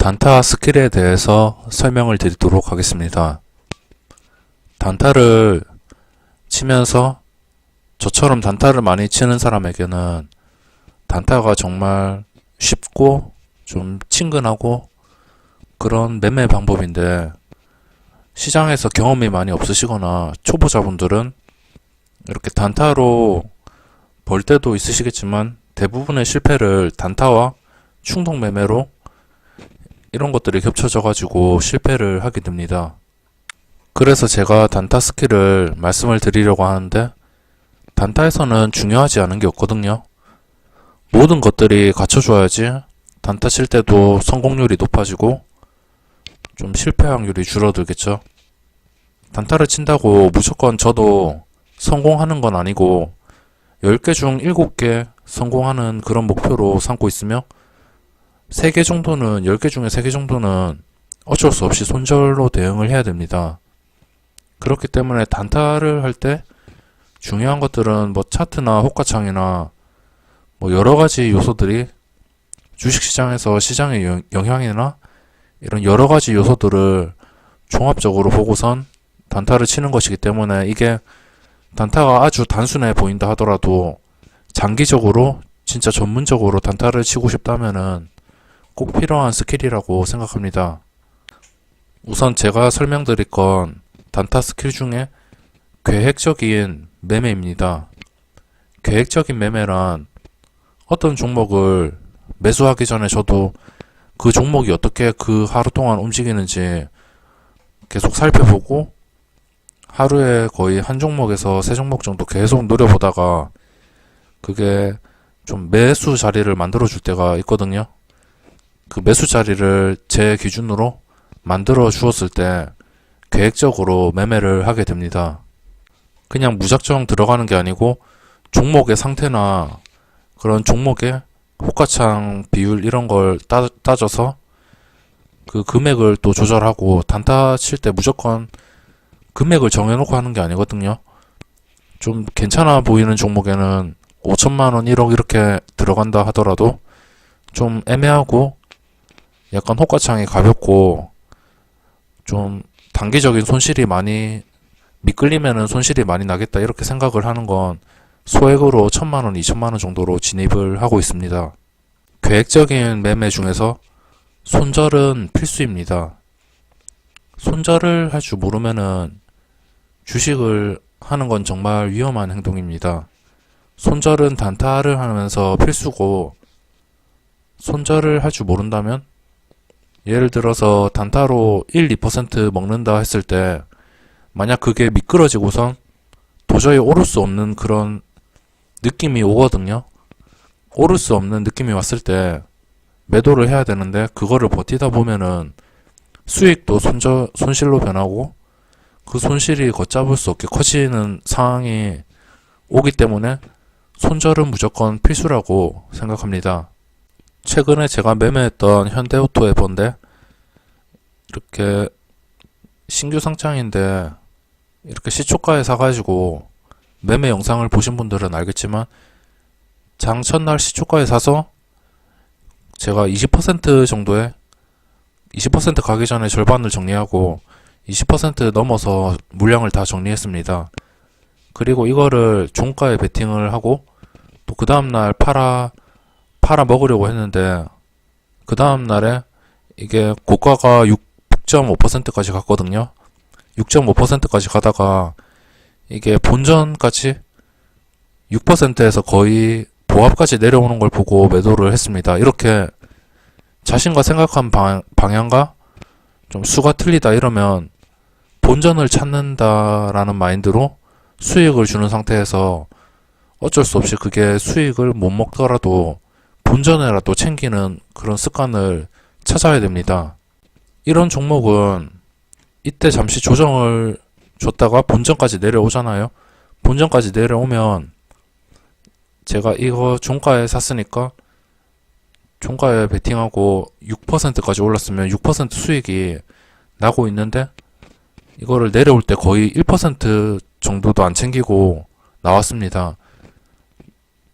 단타 스킬에 대해서 설명을 드리도록 하겠습니다. 단타를 치면서 저처럼 단타를 많이 치는 사람에게는 단타가 정말 쉽고 좀 친근하고 그런 매매 방법인데, 시장에서 경험이 많이 없으시거나 초보자분들은 이렇게 단타로 벌 때도 있으시겠지만 대부분의 실패를 단타와 충동 매매로 이런 것들이 겹쳐져 가지고 실패를 하게 됩니다. 그래서 제가 단타 스킬을 말씀을 드리려고 하는데, 단타에서는 중요하지 않은 게 없거든요. 모든 것들이 갖춰줘야지 단타 칠 때도 성공률이 높아지고 좀 실패 확률이 줄어들겠죠. 단타를 친다고 무조건 저도 성공하는 건 아니고 10개 중 7개 성공하는 그런 목표로 삼고 있으며, 3개 정도는 10개 중에 3개 정도는 어쩔 수 없이 손절로 대응을 해야 됩니다. 그렇기 때문에 단타를 할 때 중요한 것들은 뭐 차트나 호가창이나 뭐 여러 가지 요소들이 주식시장에서 시장의 영향이나 이런 여러 가지 요소들을 종합적으로 보고선 단타를 치는 것이기 때문에, 이게 단타가 아주 단순해 보인다 하더라도 장기적으로 진짜 전문적으로 단타를 치고 싶다면은 꼭 필요한 스킬이라고 생각합니다. 우선 제가 설명드릴 건 단타 스킬 중에 계획적인 매매입니다. 계획적인 매매란 어떤 종목을 매수하기 전에 저도 그 종목이 어떻게 그 하루 동안 움직이는지 계속 살펴보고 하루에 거의 한 종목에서 3종목 정도 계속 노려보다가 그게 좀 매수 자리를 만들어 줄 때가 있거든요. 그 매수 자리를 제 기준으로 만들어 주었을 때 계획적으로 매매를 하게 됩니다. 그냥 무작정 들어가는 게 아니고 종목의 상태나 그런 종목의 호가창 비율 이런 걸 따져서 그 금액을 또 조절하고, 단타 칠 때 무조건 금액을 정해놓고 하는 게 아니거든요. 좀 괜찮아 보이는 종목에는 5천만원, 1억 이렇게 들어간다 하더라도 좀 애매하고 약간 호가창이 가볍고 좀 단기적인 손실이 많이 미끌리면은 손실이 많이 나겠다 이렇게 생각을 하는 건 소액으로 1,000만원, 2,000만원 정도로 진입을 하고 있습니다. 계획적인 매매 중에서 손절은 필수입니다. 손절을 할 줄 모르면은 주식을 하는 건 정말 위험한 행동입니다. 손절은 단타를 하면서 필수고, 손절을 할 줄 모른다면 예를 들어서 단타로 1, 2% 먹는다 했을 때 만약 그게 미끄러지고선 도저히 오를 수 없는 그런 느낌이 오거든요. 오를 수 없는 느낌이 왔을 때 매도를 해야 되는데, 그거를 버티다 보면은 수익도 손실로 변하고 그 손실이 걷잡을 수 없게 커지는 상황이 오기 때문에 손절은 무조건 필수라고 생각합니다. 최근에 제가 매매했던 현대오토 에버인데, 이렇게 신규 상장인데 이렇게 시초가에 사가지고 매매 영상을 보신 분들은 알겠지만, 장 첫날 시초가에 사서 제가 20% 정도에 20% 가기 전에 절반을 정리하고 20% 넘어서 물량을 다 정리했습니다. 그리고 이거를 종가에 베팅을 하고 또 그 다음날 팔아 먹으려고 했는데, 그 다음날에 이게 고가가 6.5%까지 갔거든요. 6.5%까지 가다가 이게 본전까지 6%에서 거의 보합까지 내려오는 걸 보고 매도를 했습니다. 이렇게 자신과 생각한 방향과 좀 수가 틀리다 이러면 본전을 찾는다라는 마인드로 수익을 주는 상태에서 어쩔 수 없이 그게 수익을 못 먹더라도 본전이라도 챙기는 그런 습관을 찾아야 됩니다. 이런 종목은 이때 잠시 조정을 줬다가 본전까지 내려오잖아요. 본전까지 내려오면 제가 이거 종가에 샀으니까 종가에 베팅하고 6%까지 올랐으면 6% 수익이 나고 있는데, 이거를 내려올 때 거의 1% 정도도 안 챙기고 나왔습니다.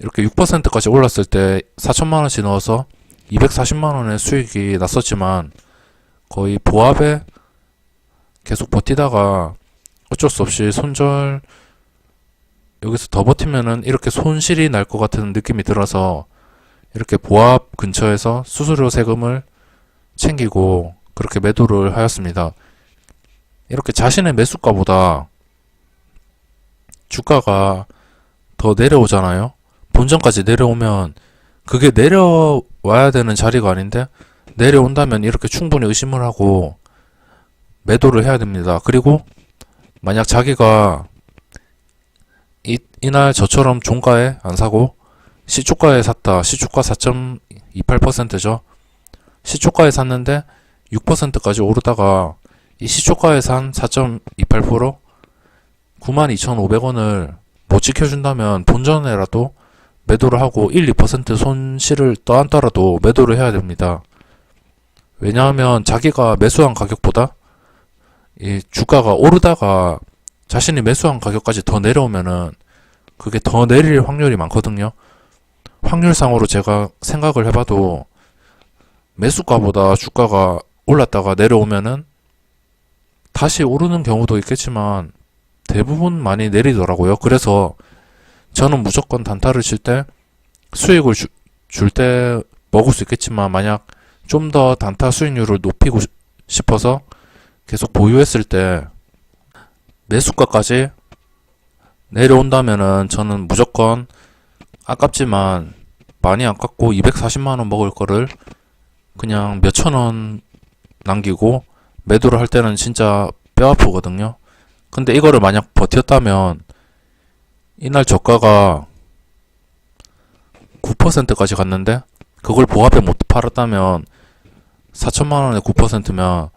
이렇게 6%까지 올랐을 때 4천만원씩 넣어서 240만원의 수익이 났었지만 거의 보합에 계속 버티다가 어쩔 수 없이 손절 여기서 더 버티면은 이렇게 손실이 날 것 같은 느낌이 들어서 이렇게 보합 근처에서 수수료 세금을 챙기고 그렇게 매도를 하였습니다. 이렇게 자신의 매수가보다 주가가 더 내려오잖아요. 본전까지 내려오면 그게 내려와야 되는 자리가 아닌데 내려온다면 이렇게 충분히 의심을 하고 매도를 해야 됩니다. 그리고 만약 자기가 이날 저처럼 종가에 안 사고 시초가에 샀다. 시초가 4.28%죠. 시초가에 샀는데 6%까지 오르다가 이 시초가에 산 4.28% 92,500원을 못 지켜준다면 본전에라도 매도를 하고 1, 2% 손실을 떠안더라도 매도를 해야 됩니다. 왜냐하면 자기가 매수한 가격보다 이 주가가 오르다가 자신이 매수한 가격까지 더 내려오면은 그게 더 내릴 확률이 많거든요. 확률상으로 제가 생각을 해봐도 매수가보다 주가가 올랐다가 내려오면은 다시 오르는 경우도 있겠지만 대부분 많이 내리더라고요. 그래서 저는 무조건 단타를 칠 때 수익을 줄 때 먹을 수 있겠지만 만약 좀 더 단타 수익률을 높이고 싶어서 계속 보유했을 때 매수가까지 내려온다면은 저는 무조건 아깝지만 많이 아깝고 240만원 먹을 거를 그냥 몇천원 남기고 매도를 할 때는 진짜 뼈 아프거든요. 근데 이거를 만약 버텼다면 이날 저가가 9%까지 갔는데 그걸 보합에 못 팔았다면 4천만원에 9%면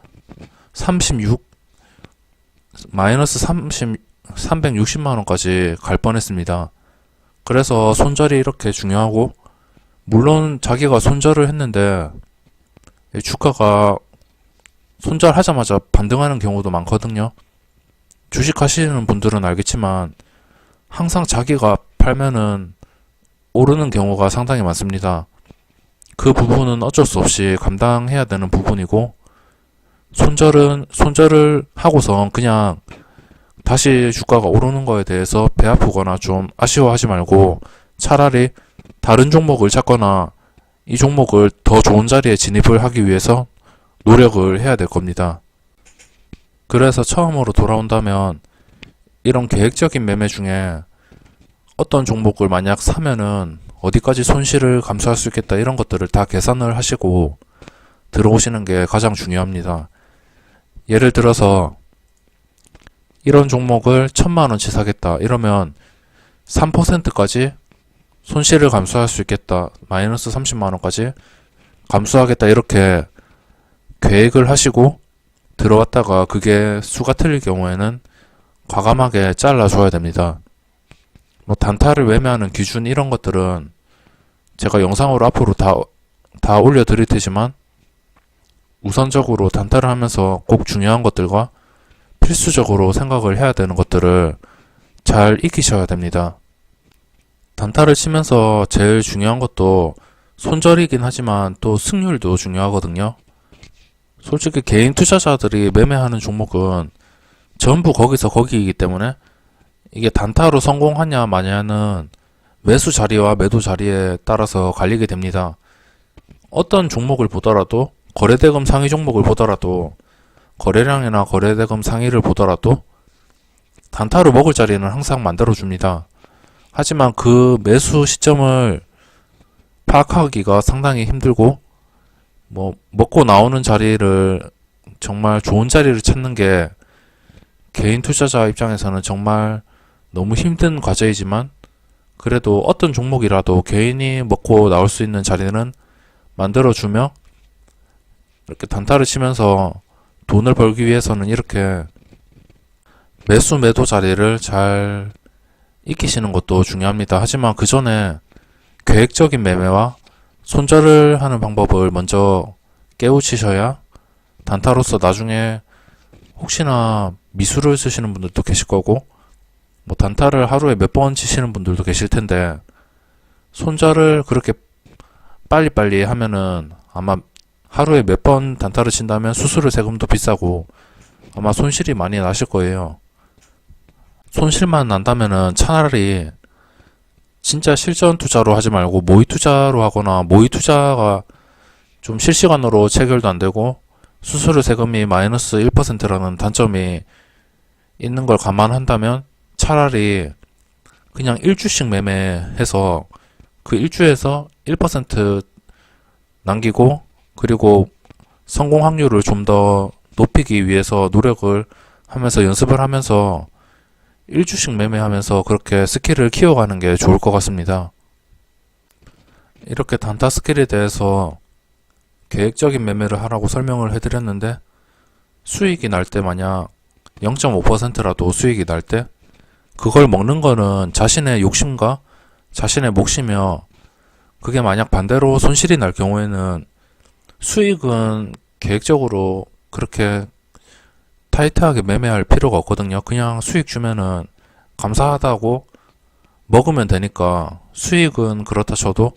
360만원까지 갈 뻔했습니다. 그래서 손절이 이렇게 중요하고 물론 자기가 손절을 했는데 주가가 손절하자마자 반등하는 경우도 많거든요. 주식 하시는 분들은 알겠지만 항상 자기가 팔면은 오르는 경우가 상당히 많습니다. 그 부분은 어쩔 수 없이 감당해야 되는 부분이고 손절을 하고선 그냥 다시 주가가 오르는 거에 대해서 배 아프거나 좀 아쉬워하지 말고 차라리 다른 종목을 찾거나 이 종목을 더 좋은 자리에 진입을 하기 위해서 노력을 해야 될 겁니다. 그래서 처음으로 돌아온다면 이런 계획적인 매매 중에 어떤 종목을 만약 사면은 어디까지 손실을 감수할 수 있겠다 이런 것들을 다 계산을 하시고 들어오시는 게 가장 중요합니다. 예를 들어서 이런 종목을 1000만원치 사겠다 이러면 3%까지 손실을 감수할 수 있겠다. 마이너스 30만원까지 감수하겠다 이렇게 계획을 하시고 들어왔다가 그게 수가 틀릴 경우에는 과감하게 잘라줘야 됩니다. 뭐 단타를 매매하는 기준 이런 것들은 제가 영상으로 앞으로 다 올려드릴 테지만 우선적으로 단타를 하면서 꼭 중요한 것들과 필수적으로 생각을 해야 되는 것들을 잘 익히셔야 됩니다. 단타를 치면서 제일 중요한 것도 손절이긴 하지만 또 승률도 중요하거든요. 솔직히 개인 투자자들이 매매하는 종목은 전부 거기서 거기이기 때문에 이게 단타로 성공하냐 마냐는 매수 자리와 매도 자리에 따라서 갈리게 됩니다. 어떤 종목을 보더라도 거래대금 상위 종목을 보더라도 거래량이나 거래대금 상위를 보더라도 단타로 먹을 자리는 항상 만들어줍니다. 하지만 그 매수 시점을 파악하기가 상당히 힘들고 뭐 먹고 나오는 자리를 정말 좋은 자리를 찾는 게 개인 투자자 입장에서는 정말 너무 힘든 과제이지만 그래도 어떤 종목이라도 개인이 먹고 나올 수 있는 자리는 만들어주며 이렇게 단타를 치면서 돈을 벌기 위해서는 이렇게 매수 매도 자리를 잘 익히시는 것도 중요합니다. 하지만 그 전에 계획적인 매매와 손절을 하는 방법을 먼저 깨우치셔야 단타로서 나중에 혹시나 미수를 쓰시는 분들도 계실 거고 뭐 단타를 하루에 몇 번 치시는 분들도 계실 텐데 손절을 그렇게 빨리빨리 하면은 아마 하루에 몇 번 단타를 친다면 수수료 세금도 비싸고 아마 손실이 많이 나실 거예요. 손실만 난다면은 차라리 진짜 실전 투자로 하지 말고 모의 투자로 하거나, 모의 투자가 좀 실시간으로 체결도 안 되고 수수료 세금이 마이너스 1%라는 단점이 있는 걸 감안한다면 차라리 그냥 1주씩 매매해서 그 1주에서 1% 남기고, 그리고 성공 확률을 좀 더 높이기 위해서 노력을 하면서 연습을 하면서 1주씩 매매하면서 그렇게 스킬을 키워가는 게 좋을 것 같습니다. 이렇게 단타 스킬에 대해서 계획적인 매매를 하라고 설명을 해드렸는데, 수익이 날 때 만약 0.5%라도 수익이 날 때 그걸 먹는 거는 자신의 욕심과 자신의 몫이며, 그게 만약 반대로 손실이 날 경우에는 수익은 계획적으로 그렇게 타이트하게 매매할 필요가 없거든요. 그냥 수익 주면은 감사하다고 먹으면 되니까, 수익은 그렇다 쳐도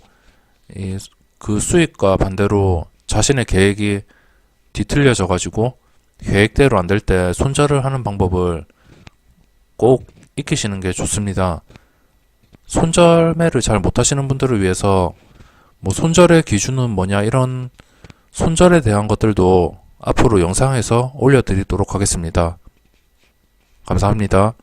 그 수익과 반대로 자신의 계획이 뒤틀려져 가지고 계획대로 안 될 때 손절을 하는 방법을 꼭 익히시는 게 좋습니다. 손절매를 잘 못하시는 분들을 위해서 뭐 손절의 기준은 뭐냐, 이런 손절에 대한 것들도 앞으로 영상에서 올려드리도록 하겠습니다. 감사합니다.